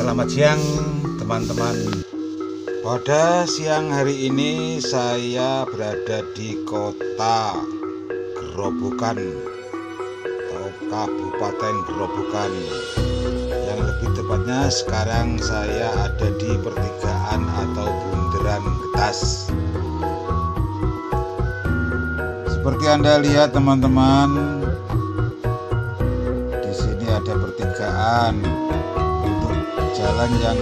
Selamat siang teman-teman. Pada siang hari ini saya berada di kota Gerobokan atau Kabupaten Gerobokan. Yang lebih tepatnya sekarang saya ada di pertigaan atau bundaran Getas. Seperti Anda lihat teman-teman, di sini ada pertigaan untuk jalan yang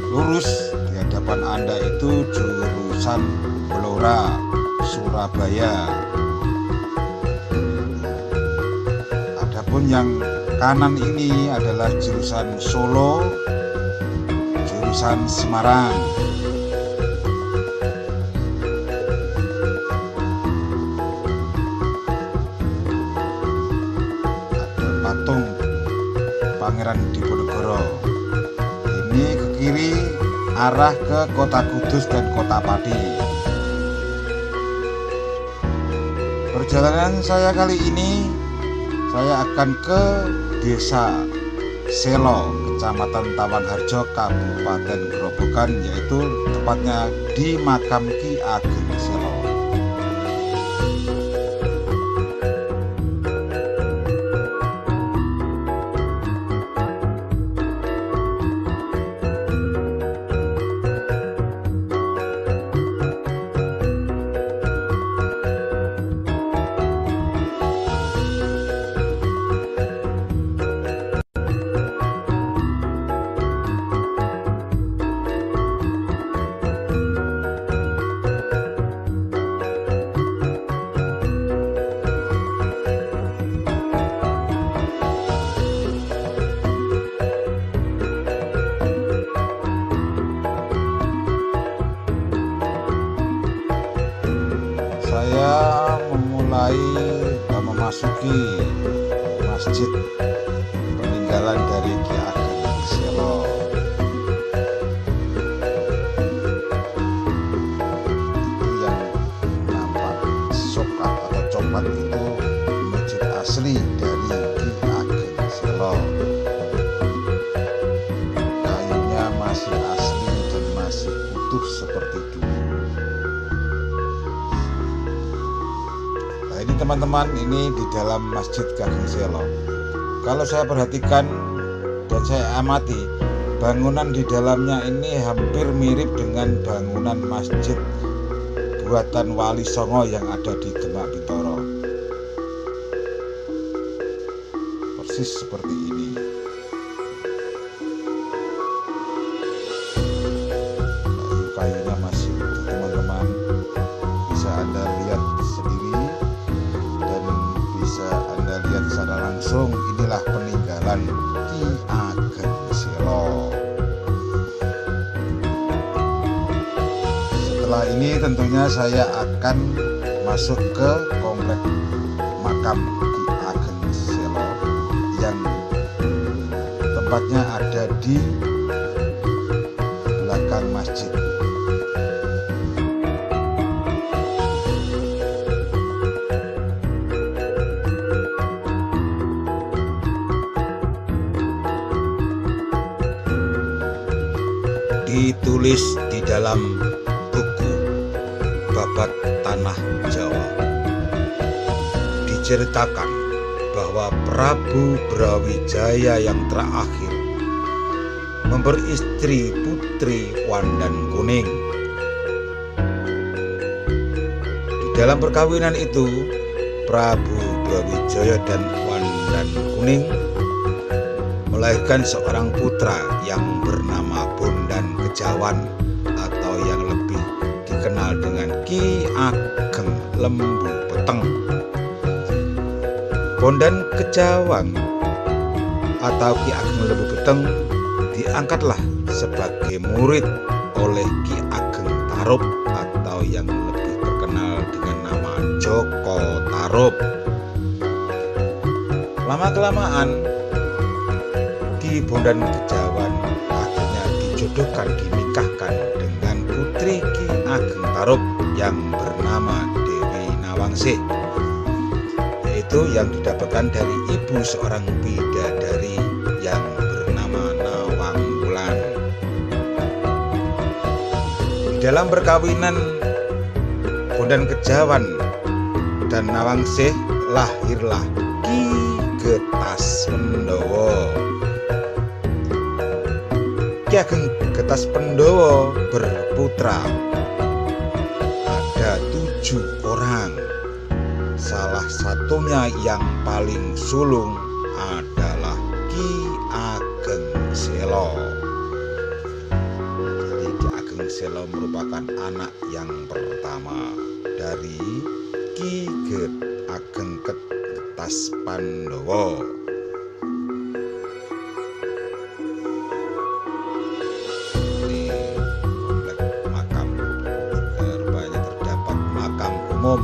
lurus. Di hadapan Anda itu jurusan Blora, Surabaya. Adapun yang kanan ini adalah jurusan Solo, jurusan Semarang. Ada patung Pangeran Diponegoro. Ini ke kiri arah ke Kota Kudus dan Kota Pati. Perjalanan saya kali ini saya akan ke Desa Selo, Kecamatan Tawanharjo, Kabupaten Gerobokan, yaitu tepatnya di makam Ki Ageng Selo. Saya memasuki masjid peninggalan dari Ki Ageng Selo. Itu yang nampak sokap atau coklat itu masjid asli dari Ki Ageng Selo. Kayunya masih asli dan masih utuh seperti dulu. Ini teman-teman, ini di dalam Masjid Ki Ageng Selo. Kalau saya perhatikan dan saya amati, bangunan di dalamnya ini hampir mirip dengan bangunan masjid buatan Wali Songo yang ada di Demak Bintoro. Persis seperti ini. Kayu-kayunya masih utuh teman-teman. Bisa Anda lihat sendiri. Bisa Anda lihat secara langsung, inilah peninggalan Ki Ageng Selo. Setelah ini tentunya saya akan masuk ke komplek makam Ki Ageng Selo yang tempatnya ada di belakang masjid. Ditulis di dalam buku Babat Tanah Jawa, diceritakan bahwa Prabu Brawijaya yang terakhir memberi istri Putri Wandan Kuning. Di dalam perkawinan itu, Prabu Brawijaya dan Wandan Kuning melahirkan seorang putra yang bernama Bondan Kejawan atau yang lebih dikenal dengan Ki Ageng Lembu Peteng. Bondan Kejawan atau Ki Ageng Lembu Peteng diangkatlah sebagai murid oleh Ki Ageng Tarup atau yang lebih terkenal dengan nama Joko Tarup. Lama-kelamaan Ki Bondan Kejawan akhirnya dijodohkan, dinikahkan dengan putri Ki Ageng Tarup yang bernama Dewi Nawangsih, yaitu yang didapatkan dari ibu seorang bidadari yang bernama Nawang Wulan. dalam perkawinan Bondan Kejawan dan Nawangsih lahirlah Ki Getas Pandhawa. Ki Ageng Getas Pandhawa berputra. Ada 7 orang. Salah satunya yang paling sulung adalah Ki Ageng Sela. Jadi Ki Ageng Sela merupakan anak yang pertama dari Ki Ageng Getas Pandhawa. Di komplek makam rupanya terdapat makam umum.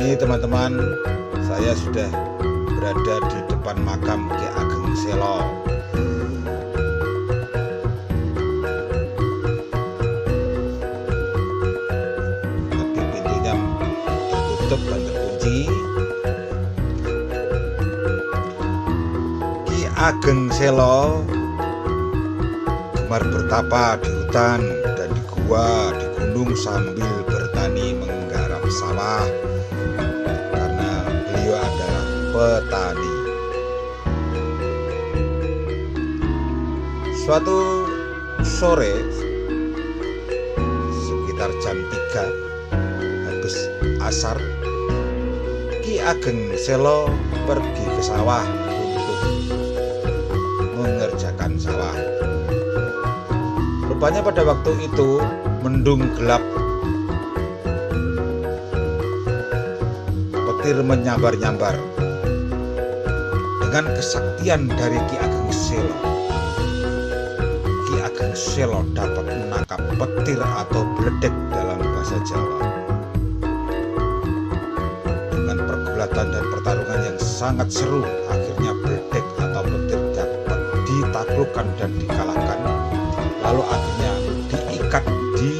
Ini teman-teman, saya sudah berada di depan makam Ki Ageng Sela. Tapi pintunya tertutup dan terkunci. Ki Ageng Sela gemar bertapa di hutan dan di gua, di gunung sambil bertani menggarap sawah. Petani. Suatu sore sekitar jam 3 habis asar, Ki Ageng Sela pergi ke sawah untuk mengerjakan sawah. Rupanya pada waktu itu mendung gelap, petir menyambar-nyambar. Dengan kesaktian dari Ki Ageng Sela, Ki Ageng Sela dapat menangkap petir atau bledek dalam bahasa Jawa. Dengan pergulatan dan pertarungan yang sangat seru, akhirnya bledek atau petir dapat ditaklukkan dan dikalahkan. Lalu akhirnya diikat di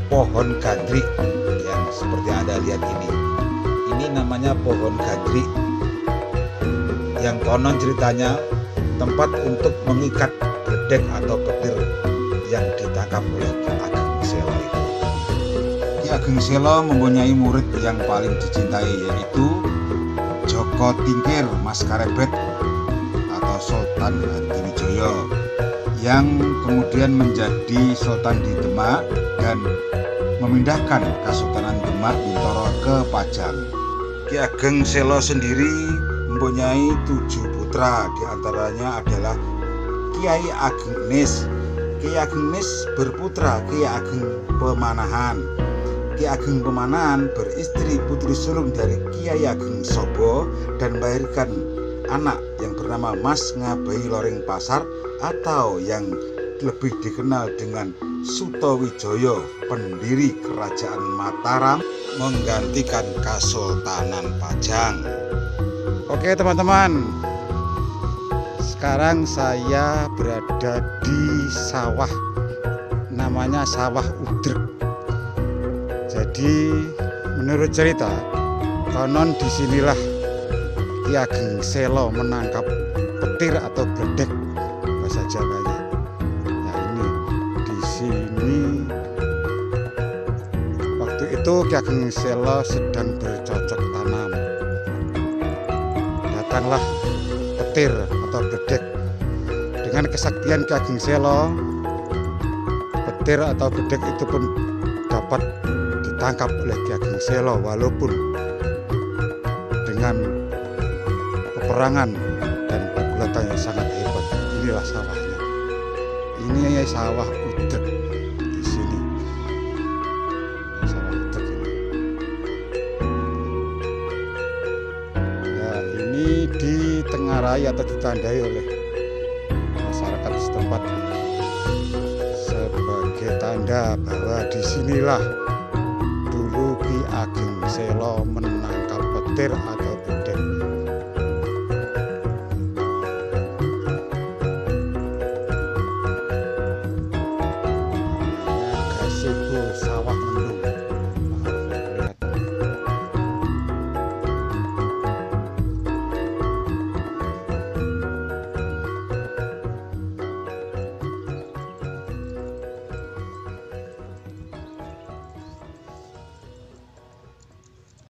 pohon gandrik yang seperti Anda lihat ini. Ini namanya pohon gandrik, yang konon ceritanya tempat untuk mengikat bledek atau petir yang ditangkap oleh Ki Ageng Sela itu. Ki Ageng Sela mempunyai murid yang paling dicintai, yaitu Joko Tingkir Mas Karebet atau Sultan Hadiwijaya, yang kemudian menjadi sultan di Demak dan memindahkan Kesultanan Demak Bintoro ke Pajang. Ki Ageng Sela sendiri mempunyai 7 putra, diantaranya adalah Kiai Ageng Nis. Kiai Ageng Nis berputra Kiai Ageng Pemanahan. Kiai Ageng Pemanahan beristri putri sulung dari Kiai Ageng Sobo dan melahirkan anak yang bernama Mas Ngabehi Loring Pasar atau yang lebih dikenal dengan Sutowijoyo, pendiri Kerajaan Mataram menggantikan Kesultanan Pajang. Oke teman-teman, sekarang saya berada di sawah, namanya sawah Udrek. Jadi menurut cerita, konon disinilah Ki Ageng Sela menangkap petir atau bledek bahasa Jawanya. Nah ini di sini waktu itu Ki Ageng Sela sedang bercocok tanam. Datanglah petir atau bledek. Dengan kesaktian Ki Ageng Sela, petir atau bledek itu pun dapat ditangkap oleh Ki Ageng Sela walaupun dengan peperangan dan pergulatan yang sangat hebat. Inilah sawahnya. Ini sawah Udrek di sini. Sawah Udrek ini. Nah, ini ditengarai atau ditandai oleh masyarakat setempat sebagai tanda bahwa disinilah dulu Ki Ageng Sela menangkap petir atau bledek. Gazebo